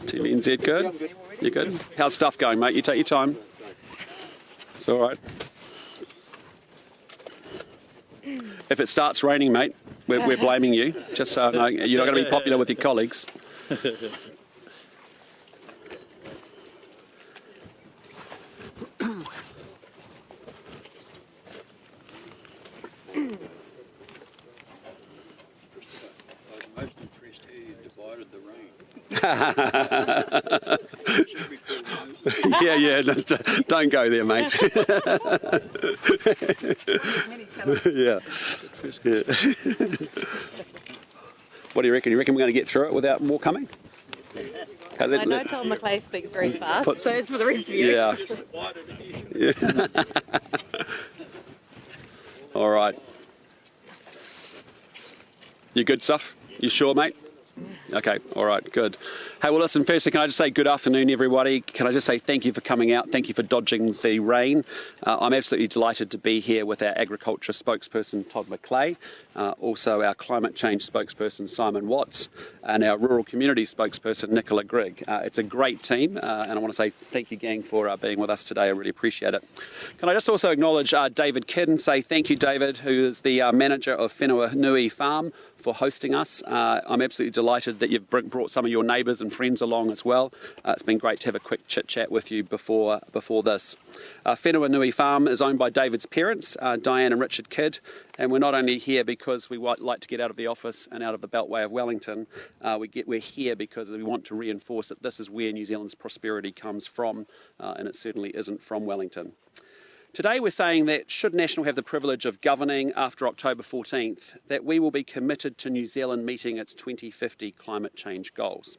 TVNZ, good? You good? How's stuff going, mate? You take your time. It's all right. If it starts raining, mate, we're blaming you. Just so I know, you're not going to be popular with your colleagues. Yeah, no, don't go there, mate. yeah. What do you reckon? You reckon we're going to get through it without more coming? I know Todd McClay speaks very fast, so it's for the rest of you. Yeah. All right. You good stuff? You sure, mate? Okay, all right, good. Hey, well, listen, firstly, can I just say good afternoon, everybody? Can I just say thank you for coming out? Thank you for dodging the rain. I'm absolutely delighted to be here with our agriculture spokesperson, Todd McClay, also our climate change spokesperson, Simon Watts, and our rural community spokesperson, Nicola Grigg. It's a great team, and I want to say thank you, gang, for being with us today. I really appreciate it. Can I just also acknowledge David Kidd and say thank you, David, who is the manager of Whenua Nui Farm, for hosting us. I'm absolutely delighted that you've brought some of your neighbours and friends along as well. It's been great to have a quick chit chat with you before this. Whenua Nui Farm is owned by David's parents, Diane and Richard Kidd, and we're not only here because we like to get out of the office and out of the Beltway of Wellington. We're here because we want to reinforce that this is where New Zealand's prosperity comes from, and it certainly isn't from Wellington. Today we're saying that should National have the privilege of governing after October 14th, that we will be committed to New Zealand meeting its 2050 climate change goals.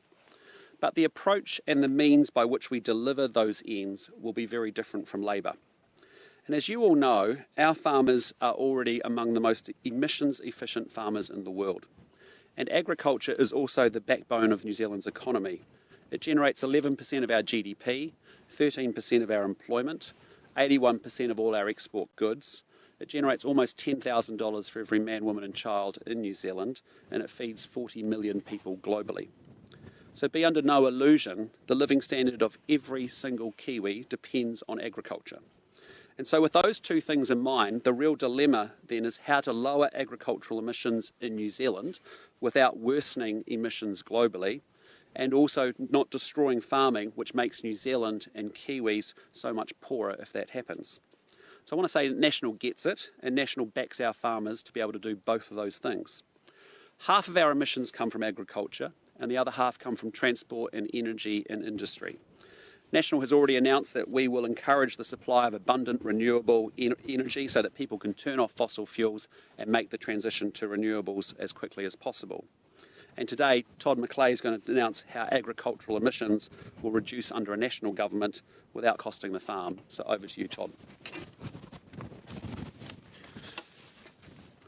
But the approach and the means by which we deliver those ends will be very different from Labour. And as you all know, our farmers are already among the most emissions efficient farmers in the world. And agriculture is also the backbone of New Zealand's economy. It generates 11% of our GDP, 13% of our employment, 81% of all our export goods. It generates almost $10,000 for every man, woman and child in New Zealand, and it feeds 40 million people globally. So be under no illusion, the living standard of every single Kiwi depends on agriculture. And so with those two things in mind, the real dilemma then is how to lower agricultural emissions in New Zealand without worsening emissions globally, and also not destroying farming, which makes New Zealand and Kiwis so much poorer if that happens. So I want to say that National gets it, and National backs our farmers to be able to do both of those things. Half of our emissions come from agriculture, and the other half come from transport and energy and industry. National has already announced that we will encourage the supply of abundant renewable energy so that people can turn off fossil fuels and make the transition to renewables as quickly as possible. And today, Todd McClay is going to announce how agricultural emissions will reduce under a national government without costing the farm. So over to you, Todd.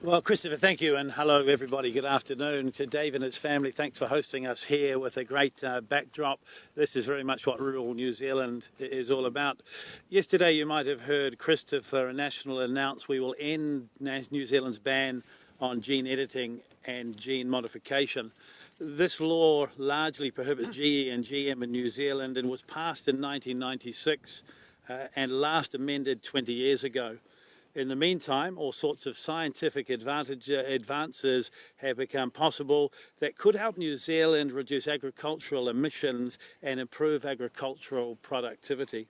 Well, Christopher, thank you, and hello everybody. Good afternoon to Dave and his family. Thanks for hosting us here with a great backdrop. This is very much what rural New Zealand is all about. Yesterday you might have heard Christopher National announce we will end New Zealand's ban on gene editing and gene modification. This law largely prohibits GE and GM in New Zealand and was passed in 1996 and last amended 20 years ago. In the meantime, all sorts of scientific advances have become possible that could help New Zealand reduce agricultural emissions and improve agricultural productivity.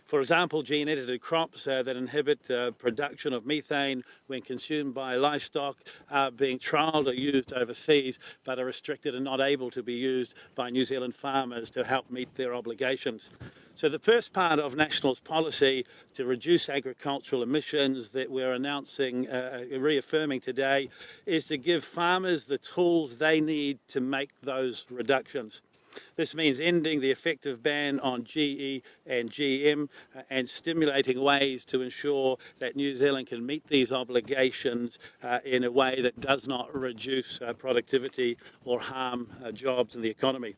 For example, gene-edited crops that inhibit the production of methane when consumed by livestock are being trialled or used overseas, but are restricted and not able to be used by New Zealand farmers to help meet their obligations. So the first part of National's policy to reduce agricultural emissions that we're announcing, reaffirming today, is to give farmers the tools they need to make those reductions. This means ending the effective ban on GE and GM and stimulating ways to ensure that New Zealand can meet these obligations in a way that does not reduce productivity or harm jobs in the economy.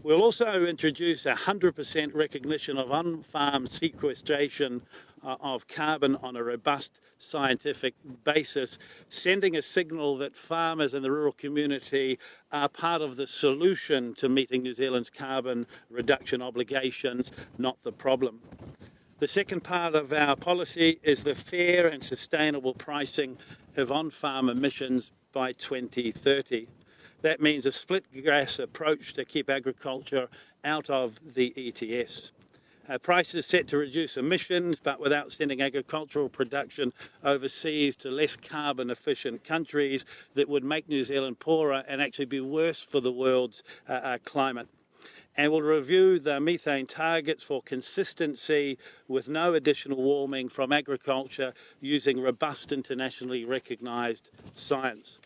We'll also introduce 100% recognition of on-farm sequestration of carbon on a robust scientific basis, sending a signal that farmers in the rural community are part of the solution to meeting New Zealand's carbon reduction obligations, not the problem. The second part of our policy is the fair and sustainable pricing of on-farm emissions by 2030. That means a split gas approach to keep agriculture out of the ETS. Prices set to reduce emissions, but without sending agricultural production overseas to less carbon efficient countries that would make New Zealand poorer and actually be worse for the world's climate. And we'll review the methane targets for consistency with no additional warming from agriculture using robust internationally recognised science.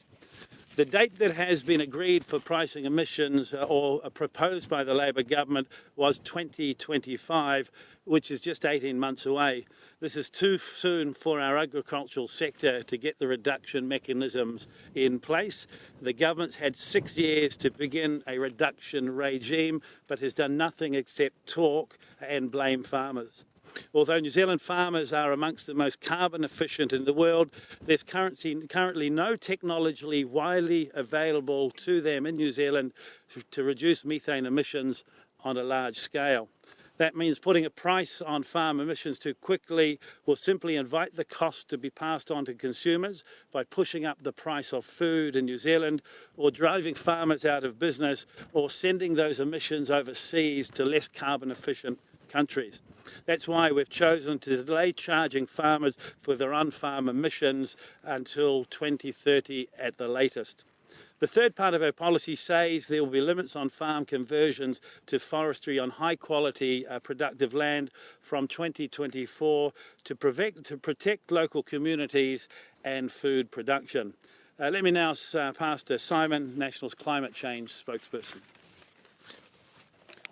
The date that has been agreed for pricing emissions or proposed by the Labour government was 2025, which is just 18 months away. This is too soon for our agricultural sector to get the reduction mechanisms in place. The government's had 6 years to begin a reduction regime, but has done nothing except talk and blame farmers. Although New Zealand farmers are amongst the most carbon efficient in the world, there's currently no technology widely available to them in New Zealand to reduce methane emissions on a large scale. That means putting a price on farm emissions too quickly will simply invite the cost to be passed on to consumers by pushing up the price of food in New Zealand, or driving farmers out of business, or sending those emissions overseas to less carbon efficient countries. That's why we've chosen to delay charging farmers for their on-farm emissions until 2030 at the latest. The third part of our policy says there will be limits on farm conversions to forestry on high-quality productive land from 2024 to protect local communities and food production. Let me now pass to Simon, National's climate change spokesperson.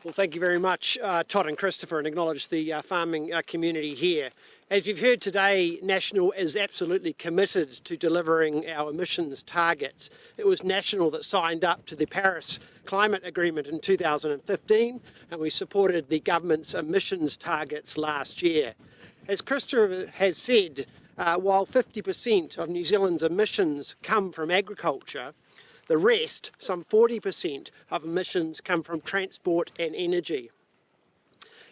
Well, thank you very much, Todd and Christopher, and acknowledge the farming community here. As you've heard today, National is absolutely committed to delivering our emissions targets. It was National that signed up to the Paris Climate Agreement in 2015, and we supported the government's emissions targets last year. As Christopher has said, while 50% of New Zealand's emissions come from agriculture, the rest, some 40% of emissions, come from transport and energy.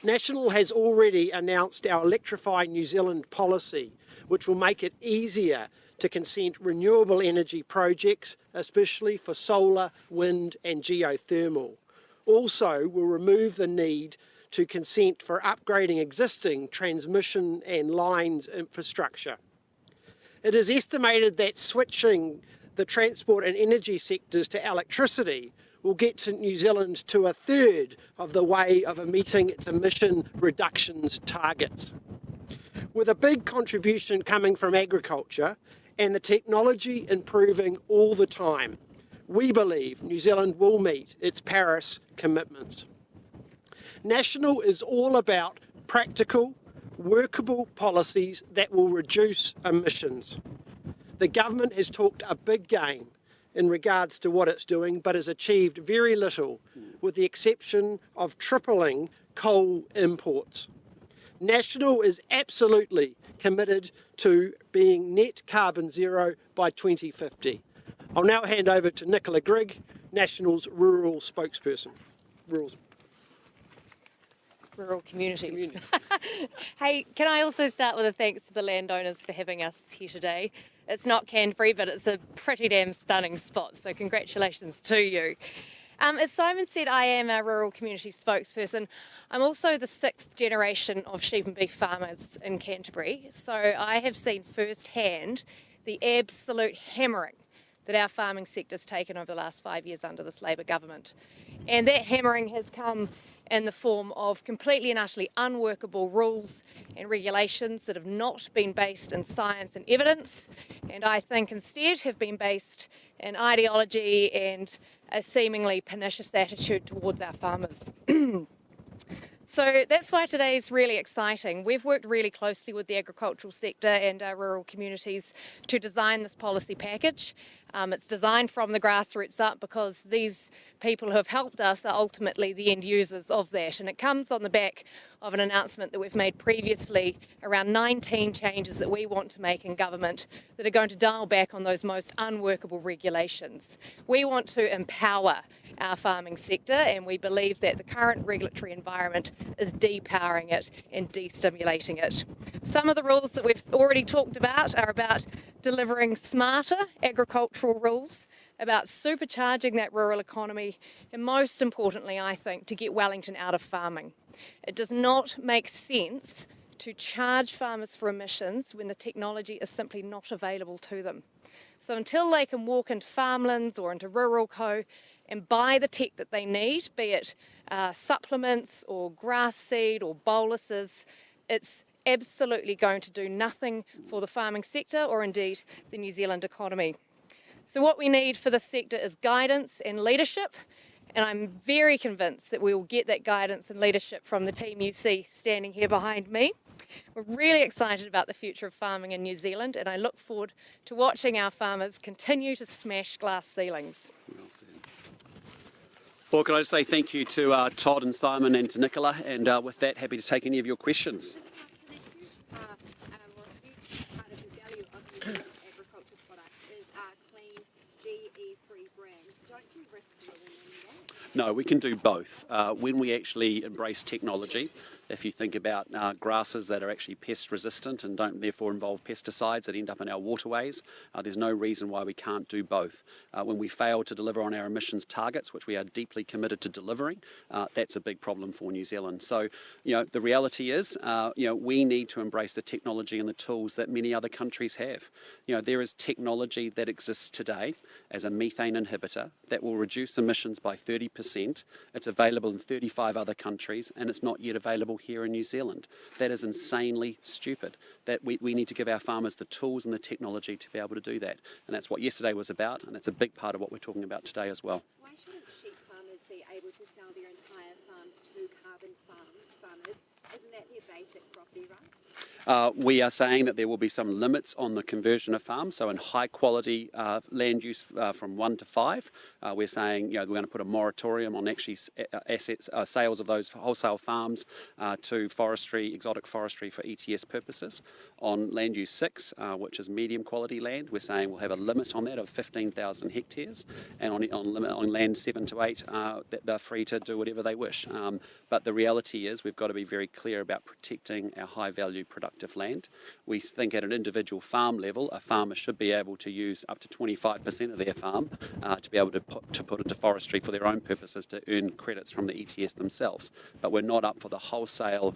National has already announced our Electrify New Zealand policy, which will make it easier to consent renewable energy projects, especially for solar, wind and geothermal. Also, will remove the need to consent for upgrading existing transmission and lines infrastructure. It is estimated that switching the transport and energy sectors to electricity will get to New Zealand to a third of the way of meeting its emission reductions targets. With a big contribution coming from agriculture and the technology improving all the time, we believe New Zealand will meet its Paris commitments. National is all about practical, workable policies that will reduce emissions. The government has talked a big game in regards to what it's doing, but has achieved very little, with the exception of tripling coal imports. National is absolutely committed to being net carbon zero by 2050. I'll now hand over to Nicola Grigg, National's rural spokesperson. Rural communities. Hey, can I also start with a thanks to the landowners for having us here today? It's not Canterbury, but it's a pretty damn stunning spot, so congratulations to you. As Simon said, I am a rural community spokesperson. I'm also the 6th generation of sheep and beef farmers in Canterbury, so I have seen firsthand the absolute hammering that our farming sector's taken over the last 5 years under this Labour government. And that hammering has come in the form of completely and utterly unworkable rules and regulations that have not been based in science and evidence, and I think instead have been based in ideology and a seemingly pernicious attitude towards our farmers. So that's why today's really exciting. We've worked really closely with the agricultural sector and our rural communities to design this policy package. It's designed from the grassroots up because these people who have helped us are ultimately the end users of that. And it comes on the back of an announcement that we've made previously around 19 changes that we want to make in government that are going to dial back on those most unworkable regulations. We want to empower our farming sector, and we believe that the current regulatory environment is depowering it and destimulating it. Some of the rules that we've already talked about are about delivering smarter agricultural rules, about supercharging that rural economy, and most importantly, I think, to get Wellington out of farming. It does not make sense to charge farmers for emissions when the technology is simply not available to them. So until they can walk into farmlands or into rural co and buy the tech that they need, be it supplements or grass seed or boluses, it's absolutely going to do nothing for the farming sector or indeed the New Zealand economy. So what we need for this sector is guidance and leadership, and I'm very convinced that we will get that guidance and leadership from the team you see standing here behind me. We're really excited about the future of farming in New Zealand, and I look forward to watching our farmers continue to smash glass ceilings. Well said. Well, can I just say thank you to Todd and Simon and to Nicola, and with that, happy to take any of your questions. No, we can do both. When we actually embrace technology, if you think about grasses that are actually pest resistant and don't therefore involve pesticides that end up in our waterways, there's no reason why we can't do both. When we fail to deliver on our emissions targets, which we are deeply committed to delivering, that's a big problem for New Zealand. So, the reality is, we need to embrace the technology and the tools that many other countries have. There is technology that exists today as a methane inhibitor that will reduce emissions by 30%. It's available in 35 other countries, and it's not yet available here in New Zealand. That is insanely stupid. That we need to give our farmers the tools and the technology to be able to do that. And that's what yesterday was about, and that's a big part of what we're talking about today as well. Why shouldn't sheep farmers be able to sell their entire farms to carbon farmers? Isn't that their basic property rights? We are saying that there will be some limits on the conversion of farms. So in high quality land use from 1 to 5, we're saying we're going to put a moratorium on actually sales of those wholesale farms to forestry, exotic forestry for ETS purposes. On land use 6, which is medium quality land, we're saying we'll have a limit on that of 15,000 hectares, and on land 7 to 8, that they're free to do whatever they wish. But the reality is we've got to be very clear about protecting our high value productive land. We think at an individual farm level, a farmer should be able to use up to 25% of their farm to be able to put into forestry for their own purposes to earn credits from the ETS themselves. But we're not up for the wholesale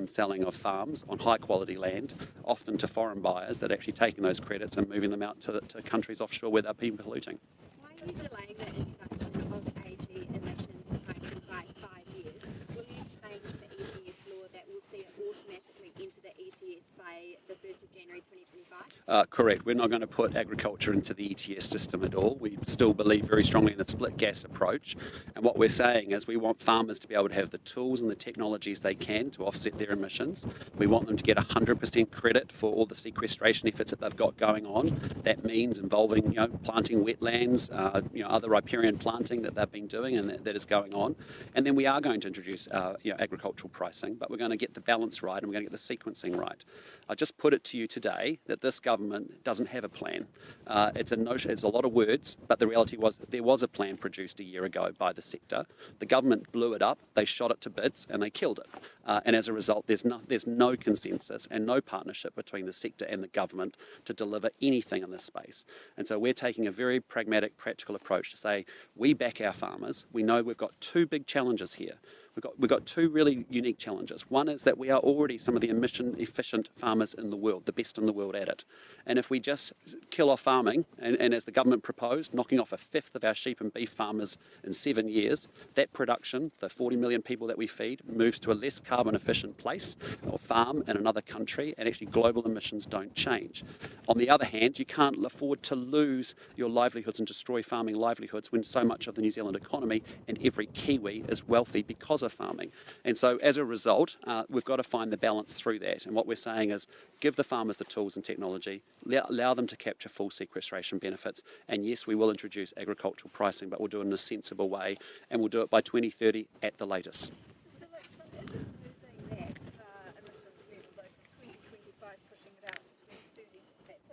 selling of farms on high quality land, often to foreign buyers that are actually taking those credits and moving them out to countries offshore where they're being polluting. Why are you delaying the introduction of AG emissions pricing by 5 years? Will you change the ETS law that will see it automatically enter the ETS by the 1st of January 2025? Correct. We're not going to put agriculture into the ETS system at all. We still believe very strongly in the split gas approach. And what we're saying is we want farmers to be able to have the tools and the technologies they can to offset their emissions. We want them to get 100% credit for all the sequestration efforts that they've got going on. That means involving, planting wetlands, other riparian planting that they've been doing and that is going on. And then we are going to introduce, agricultural pricing, but we're going to get the balance right and we're going to get the sequencing right. I just put it to you today that this government doesn't have a plan. It's a lot of words, but the reality was that there was a plan produced a year ago by the sector. The government blew it up, they shot it to bits, and they killed it. And as a result, there's no consensus and no partnership between the sector and the government to deliver anything in this space. And so we're taking a very pragmatic, practical approach to say we back our farmers. We know we've got two big challenges here. We've got two really unique challenges. One is that we are already some of the emission-efficient farmers in the world, the best in the world at it. And if we just kill off farming, and as the government proposed, knocking off a fifth of our sheep and beef farmers in 7 years, that production, the 40 million people that we feed, moves to a less carbon-efficient place or farm in another country, and actually global emissions don't change. On the other hand, you can't afford to lose your livelihoods and destroy farming livelihoods when so much of the New Zealand economy and every Kiwi is wealthy because because of farming. And so as a result, we've got to find the balance through that. And what we're saying is give the farmers the tools and technology, allow them to capture full sequestration benefits. And yes, we will introduce agricultural pricing, but we'll do it in a sensible way, and we'll do it by 2030 at the latest. Mr. Luxon, isn't moving that emissions level though from 2025 pushing it out to 2030? That's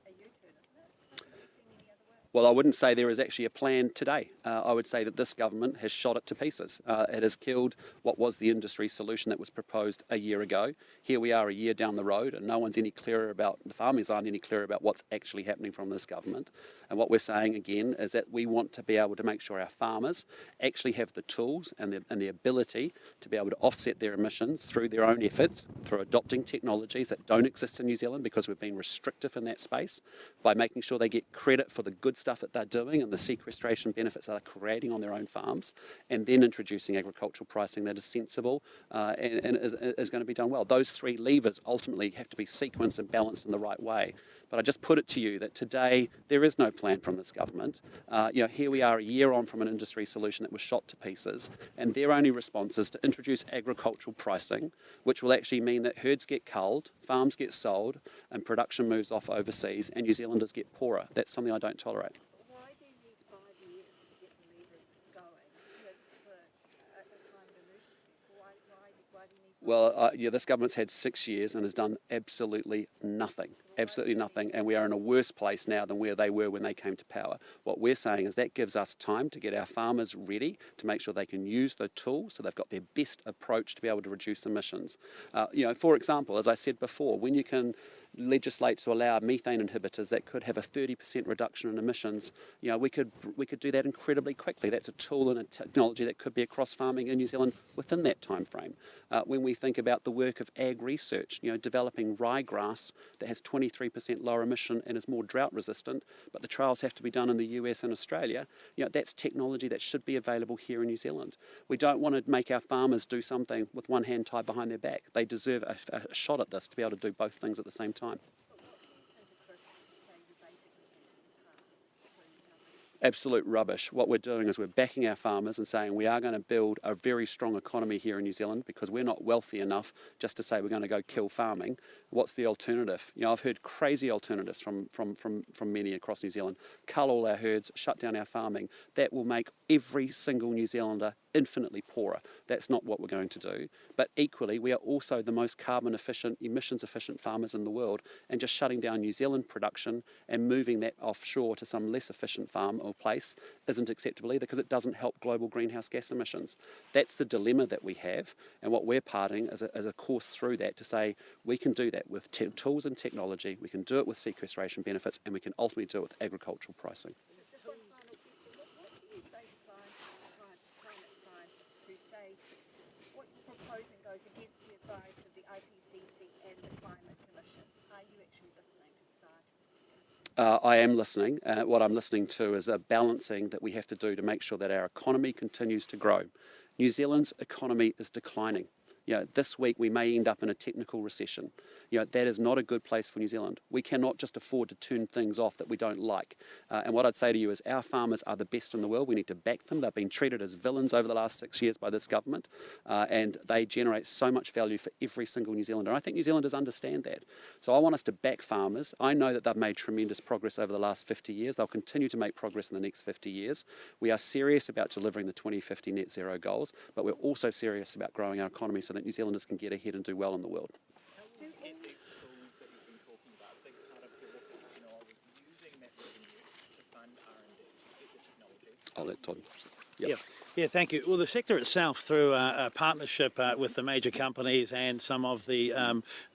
a U-turn, isn't it? Have you seen any other way? Well, I wouldn't say there is actually a plan today. I would say that this government has shot it to pieces. It has killed what was the industry solution that was proposed a year ago. Here we are a year down the road, and no one's any clearer about, the farmers aren't any clearer about what's actually happening from this government. And what we're saying again is that we want to be able to make sure our farmers actually have the tools and the ability to be able to offset their emissions through their own efforts, through adopting technologies that don't exist in New Zealand because we've been restrictive in that space, by making sure they get credit for the good stuff that they're doing and the sequestration benefits that they're creating on their own farms, and then introducing agricultural pricing that is sensible and is going to be done well. Those three levers ultimately have to be sequenced and balanced in the right way. But I just put it to you that today there is no plan from this government. Here we are a year on from an industry solution that was shot to pieces, and their only response is to introduce agricultural pricing, which will actually mean that herds get culled, farms get sold, and production moves off overseas, and New Zealanders get poorer. That's something I don't tolerate. Why do you need 5 years to get the levers going? It's a kind of emergency. Why do you need 5 years? Well, this government's had 6 years and has done absolutely nothing. Absolutely nothing, and we are in a worse place now than where they were when they came to power. What we're saying is that gives us time to get our farmers ready to make sure they can use the tools so they've got their best approach to be able to reduce emissions. For example, as I said before, when you can legislate to allow methane inhibitors that could have a 30% reduction in emissions, we could do that incredibly quickly. That's a tool and a technology that could be across farming in New Zealand within that time frame. When we think about the work of ag research, developing ryegrass that has 23% lower emission and is more drought resistant, but the trials have to be done in the US and Australia, that's technology that should be available here in New Zealand. We don't want to make our farmers do something with one hand tied behind their back. They deserve a shot at this to be able to do both things at the same time. But what do you say to Chris who say you basically need to pass to Absolute rubbish. What we're doing is we're backing our farmers and saying we are going to build a very strong economy here in New Zealand because we're not wealthy enough just to say we're going to go kill farming. What's the alternative? I've heard crazy alternatives from many across New Zealand. Cull all our herds, shut down our farming. That will make every single New Zealander infinitely poorer. That's not what we're going to do. But equally, we are also the most carbon efficient, emissions efficient farmers in the world, and just shutting down New Zealand production and moving that offshore to some less efficient farm or place isn't acceptable either because it doesn't help global greenhouse gas emissions. That's the dilemma that we have, and what we're parting is a course through that to say we can do that with tools and technology, we can do it with sequestration benefits, and we can ultimately do it with agricultural pricing. Just one final question. What do you say to climate scientists who say what you're proposing goes against the advice of the IPCC and the Climate Commission? Are you actually listening to the scientists? I am listening. What I'm listening to is a balancing that we have to do to make sure that our economy continues to grow. New Zealand's economy is declining. This week we may end up in a technical recession. That is not a good place for New Zealand. We cannot just afford to turn things off that we don't like. And what I'd say to you is our farmers are the best in the world. We need to back them. They've been treated as villains over the last 6 years by this government, and they generate so much value for every single New Zealander. I think New Zealanders understand that. So I want us to back farmers. I know that they've made tremendous progress over the last 50 years. They'll continue to make progress in the next 50 years. We are serious about delivering the 2050 net zero goals, but we're also serious about growing our economy so that New Zealanders can get ahead and do well in the world. I'll let Todd. Yep. Yeah, thank you. Well, the sector itself, through a partnership with the major companies and some of the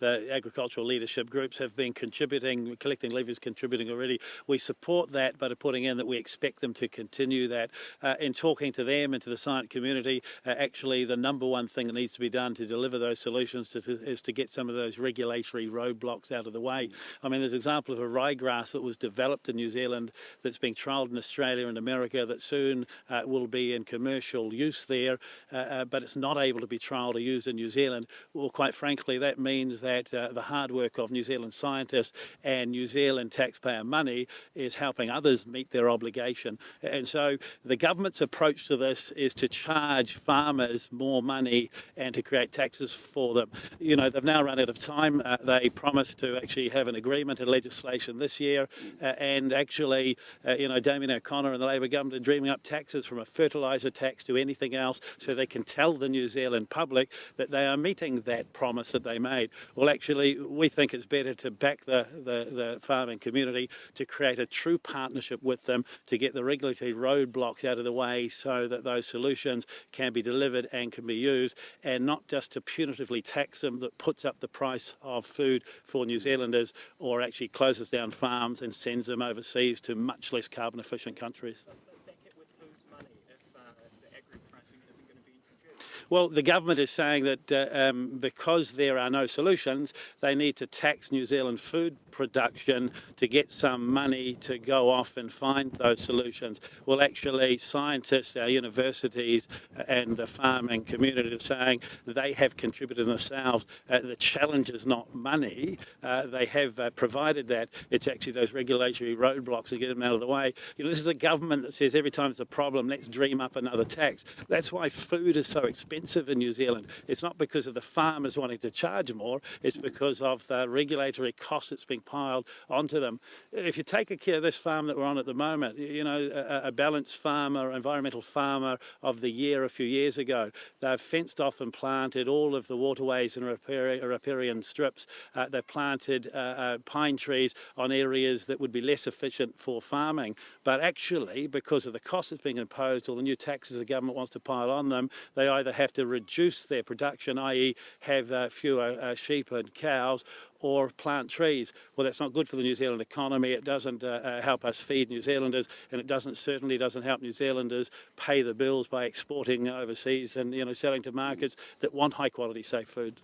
agricultural leadership groups, have been contributing, collecting levers, contributing already. We support that, but are putting in that we expect them to continue that. In talking to them and to the science community, actually the number one thing that needs to be done to deliver those solutions is to get some of those regulatory roadblocks out of the way. I mean, there's an example of a ryegrass that was developed in New Zealand that's being trialled in Australia and America that soon will be in commercial commercial use there, but it's not able to be trialled or used in New Zealand. Well, quite frankly, that means that the hard work of New Zealand scientists and New Zealand taxpayer money is helping others meet their obligation. And so the government's approach to this is to charge farmers more money and to create taxes for them. You know, they've now run out of time. They promised to actually have an agreement and legislation this year, and actually, Damien O'Connor and the Labor government are dreaming up taxes from a fertiliser tax to anything else so they can tell the New Zealand public that they are meeting that promise that they made. Well, actually, we think it's better to back the farming community, to create a true partnership with them, to get the regulatory roadblocks out of the way so that those solutions can be delivered and can be used, and not just to punitively tax them that puts up the price of food for New Zealanders, or actually closes down farms and sends them overseas to much less carbon efficient countries. Well, the government is saying that because there are no solutions, they need to tax New Zealand food production to get some money to go off and find those solutions. Well, actually, scientists, our universities and the farming community are saying they have contributed themselves. The challenge is not money. They have provided that. It's actually those regulatory roadblocks that get them out of the way. This is a government that says every time it's a problem, let's dream up another tax. That's why food is so expensive in New Zealand. It's not because of the farmers wanting to charge more, it's because of the regulatory costs that's being piled onto them. If you take a care of this farm that we're on at the moment, a balanced farmer, environmental farmer of the year a few years ago, they've fenced off and planted all of the waterways and riparian strips. They've planted pine trees on areas that would be less efficient for farming. But actually, because of the cost that's being imposed or the new taxes the government wants to pile on them, they either have to reduce their production, i.e. have fewer sheep and cows, or plant trees. Well, that's not good for the New Zealand economy. It doesn't help us feed New Zealanders, and it certainly doesn't help New Zealanders pay the bills by exporting overseas and selling to markets that want high quality, safe food.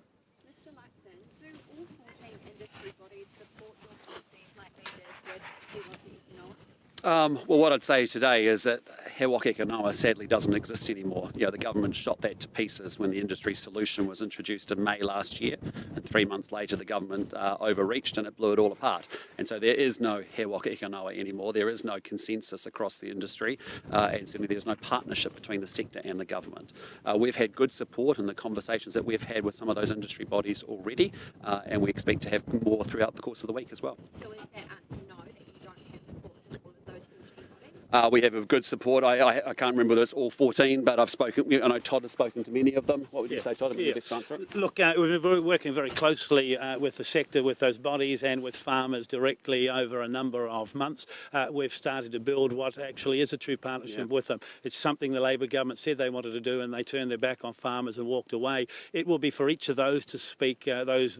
Mr. Luxon, do all 14 industry bodies support your policies like they did with He Waka Eke Noa? Well, what I'd say today is that He Waka Eke Noa sadly doesn't exist anymore. The government shot that to pieces when the industry solution was introduced in May last year, and 3 months later the government overreached and it blew it all apart. And so there is no He Waka Eke Noa anymore. There is no consensus across the industry, and certainly there's no partnership between the sector and the government. We've had good support in the conversations that we've had with some of those industry bodies already, and we expect to have more throughout the course of the week as well. So is that answer no, that you don't have support from all of those 14 bodies? We have a good support. I can't remember whether it's all 14, but I've spoken. I know Todd has spoken to many of them. What would you say, Todd? Yeah. Best answer it? Look, we've been working very closely with the sector, with those bodies and with farmers directly over a number of months. We've started to build what actually is a true partnership with them. It's something the Labor government said they wanted to do, and they turned their back on farmers and walked away. It will be for each of those to speak, those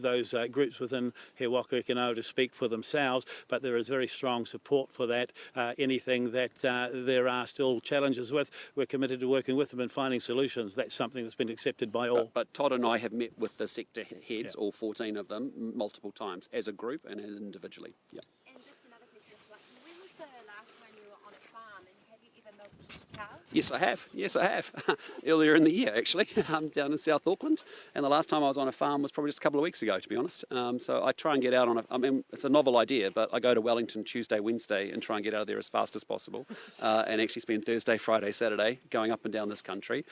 groups within He Waka Eke Noa to speak for themselves, but there is very strong support for that. Anything that there are still challenges with, we're committed to working with them and finding solutions. That's something that's been accepted by all. But Todd and I have met with the sector heads, all 14 of them, multiple times, as a group and individually. Yeah. And just another question, Mr. Luxon, when was the last time you were on a farm, and have you ever milked a cow? Yes, I have. Earlier in the year, actually, down in South Auckland. And the last time I was on a farm was probably just a couple of weeks ago, to be honest. So I try and get out on it's a novel idea, but I go to Wellington Tuesday, Wednesday and try and get out of there as fast as possible and actually spend Thursday, Friday, Saturday going up and down this country,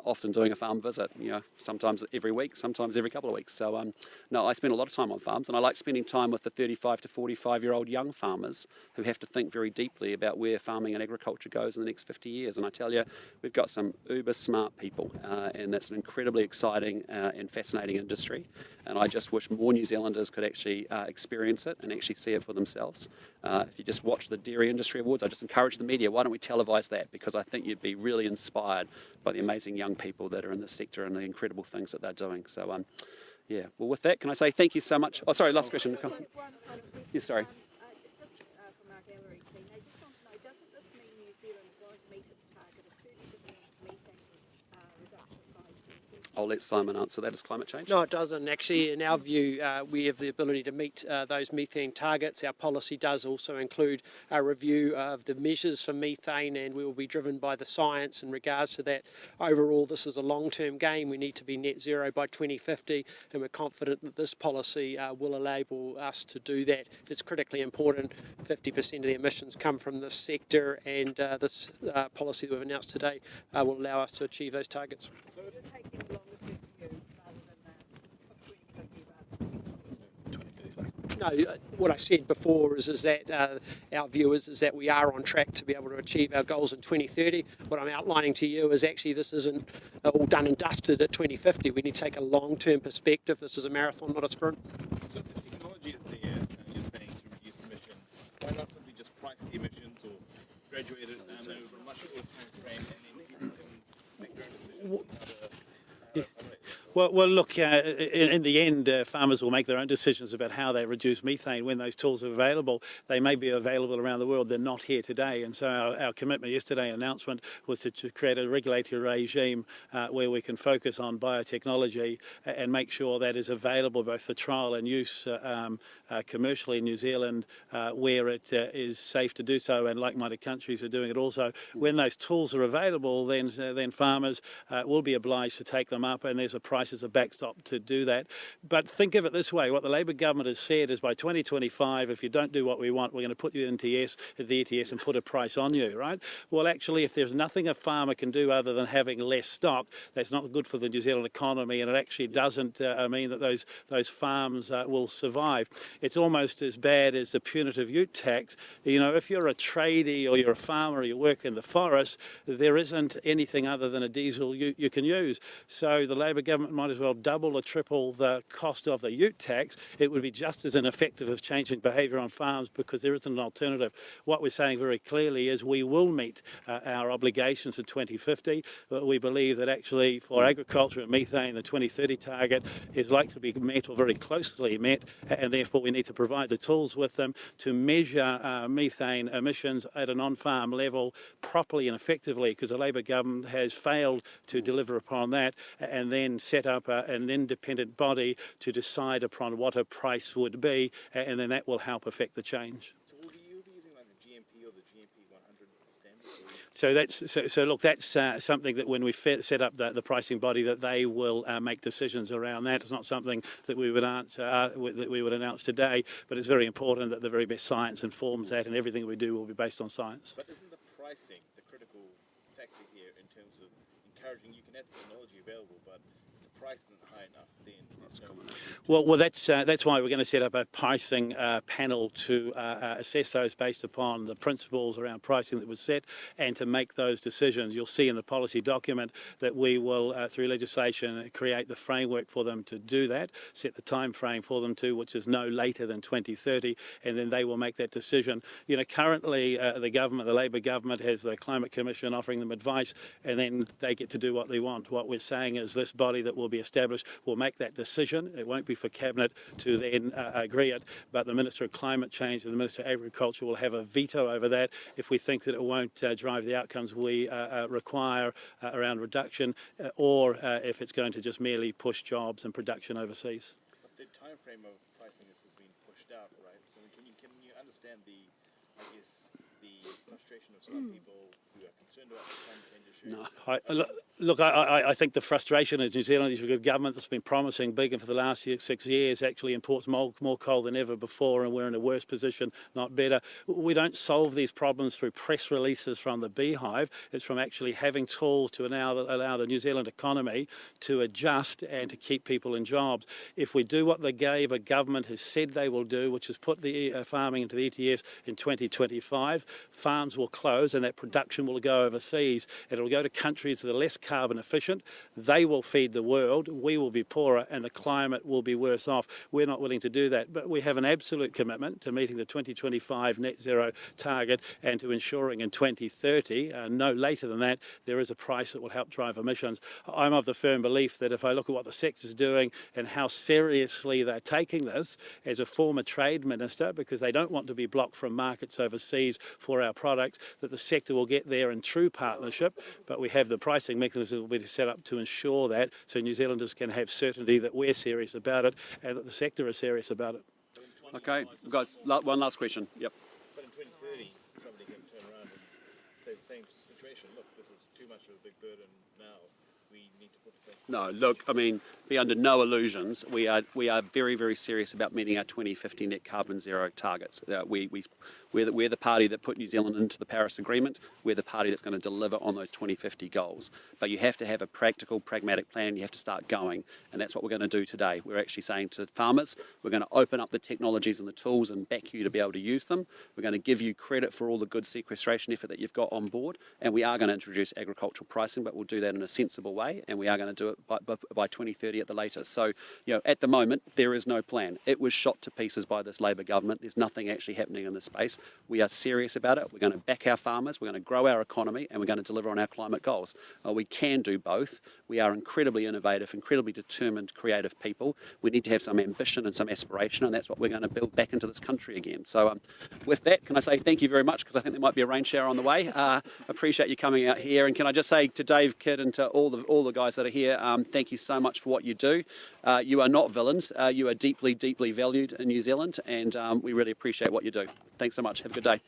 often doing a farm visit, sometimes every week, sometimes every couple of weeks. So, no, I spend a lot of time on farms, and I like spending time with the 35 to 45-year-old young farmers who have to think very deeply about where farming and agriculture goes in the next 50 years. And I tell you, we've got some uber smart people, and that's an incredibly exciting and fascinating industry. And I just wish more New Zealanders could actually experience it and actually see it for themselves. If you just watch the Dairy Industry Awards, I just encourage the media, why don't we televise that? Because I think you'd be really inspired by the amazing young people that are in this sector and the incredible things that they're doing. So, yeah. Well, with that, can I say thank you so much? Oh, sorry, last question. Yes, sorry. Just from our gallery team, I just want to know, doesn't this mean New Zealand won't meet its target of 30% methane reduction by 2050? I'll let Simon answer that as climate change. No, it doesn't. Actually, in our view, we have the ability to meet those methane targets. Our policy does also include a review of the measures for methane, and we will be driven by the science in regards to that. Overall, this is a long-term game. We need to be net zero by 2050, and we're confident that this policy will enable us to do that. It's critically important. 50% of the emissions come from this sector, and this policy that we've announced today will allow us to achieve those targets. So you're taking a longer term view rather than that 2050 No, what I said before is that our view is that we are on track to be able to achieve our goals in 2030. What I'm outlining to you is actually this isn't all done and dusted at 2050. We need to take a long-term perspective. This is a marathon, not a sprint. So the technology is there, you're saying, to reduce emissions. Why not simply just price the emissions or graduate it over a much shorter time frame and then people can make their own decisions? Well, look, in the end, farmers will make their own decisions about how they reduce methane when those tools are available. They may be available around the world. They're not here today. And so our commitment yesterday, announcement, was to create a regulatory regime where we can focus on biotechnology and make sure that is available both for trial and use commercially in New Zealand where it is safe to do so, and like-minded countries are doing it also. When those tools are available, then farmers will be obliged to take them up, and there's a price as a backstop to do that. But think of it this way: what the Labor government has said is by 2025, if you don't do what we want, we're going to put you in the ETS and put a price on you, right? Well, actually, if there's nothing a farmer can do other than having less stock, that's not good for the New Zealand economy, and it actually doesn't mean that those farms will survive. It's almost as bad as the punitive ute tax. You know, if you're a tradie or you're a farmer or you work in the forest, there isn't anything other than a diesel ute you can use. So the Labor government might as well double or triple the cost of the ute tax. It would be just as ineffective as changing behaviour on farms because there isn't an alternative. What we're saying very clearly is we will meet our obligations in 2050. But we believe that actually for agriculture and methane, the 2030 target is likely to be met or very closely met, and therefore we need to provide the tools with them to measure methane emissions at an on-farm level properly and effectively, because the Labor government has failed to deliver upon that, and then set up an independent body to decide upon what a price would be, and then that will help affect the change. So will you be using like the GMP or the GMP 100 standard? So look, that's something that when we set up the pricing body, that they will make decisions around that. It's not something that we would announce today, but it's very important that the very best science informs that, and everything we do will be based on science. But isn't the pricing the critical factor here in terms of encouraging? You can have technology available, but if the price isn't high enough, then there's no. Well, that's why we're going to set up a pricing panel to assess those based upon the principles around pricing that was set, and to make those decisions. You'll see in the policy document that we will, through legislation, create the framework for them to do that, set the time frame for them to, which is no later than 2030, and then they will make that decision. You know, currently the Labor government, has the Climate Commission offering them advice, and then they get to do what they want. What we're saying is this body that will be established will make that decision. It won't be for Cabinet to then agree it, but the Minister of Climate Change and the Minister of Agriculture will have a veto over that if we think that it won't drive the outcomes we require around reduction, or if it's going to just merely push jobs and production overseas. But the time frame of pricing has been pushed out, right? So can you understand the frustration of some people who are concerned about the climate change issue? Look, I think the frustration is New Zealand is a good government that's been promising big, and for the last 6 years actually imports more coal than ever before, and we're in a worse position, not better. We don't solve these problems through press releases from the beehive. It's from actually having tools to allow the New Zealand economy to adjust and to keep people in jobs. If we do what the Labour government has said they will do, which is put the farming into the ETS in 2025, farms will close and that production will go overseas. It will go to countries that are less carbon efficient. They will feed the world. We will be poorer, and the climate will be worse off. We're not willing to do that, but we have an absolute commitment to meeting the 2025 net zero target, and to ensuring in 2030, no later than that, there is a price that will help drive emissions. I'm of the firm belief that if I look at what the sector's doing and how seriously they're taking this, as a former trade minister, because they don't want to be blocked from markets overseas for our products, that the sector will get there in true partnership. But we have the pricing mechanism mechanisms will be set up to ensure that, so New Zealanders can have certainty that we're serious about it and that the sector is serious about it. Okay, guys, one last question. Yep. But in 2030, somebody can turn around and say the same situation. Look, this is too much of a big burden now. We need to put this in. No, look, I mean, be under no illusions. We are very, very serious about meeting our 2050 net carbon zero targets. We're the party that put New Zealand into the Paris Agreement. We're the party that's going to deliver on those 2050 goals. But you have to have a practical, pragmatic plan. You have to start going, and that's what we're going to do today. We're actually saying to farmers, we're going to open up the technologies and the tools and back you to be able to use them. We're going to give you credit for all the good sequestration effort that you've got on board, and we are going to introduce agricultural pricing, but we'll do that in a sensible way, and we are going to do it by 2030 at the latest. So, at the moment, there is no plan. It was shot to pieces by this Labour government. There's nothing actually happening in this space. We are serious about it. We're going to back our farmers, we're going to grow our economy, and we're going to deliver on our climate goals. We can do both. We are incredibly innovative, incredibly determined, creative people. We need to have some ambition and some aspiration, and that's what we're going to build back into this country again. So with that, can I say thank you very much, because I think there might be a rain shower on the way. Appreciate you coming out here, and can I just say to Dave, Kid, and to all the guys that are here, thank you so much for what you do. You are not villains. You are deeply, deeply valued in New Zealand, and we really appreciate what you do. Thanks so much. Have a good day.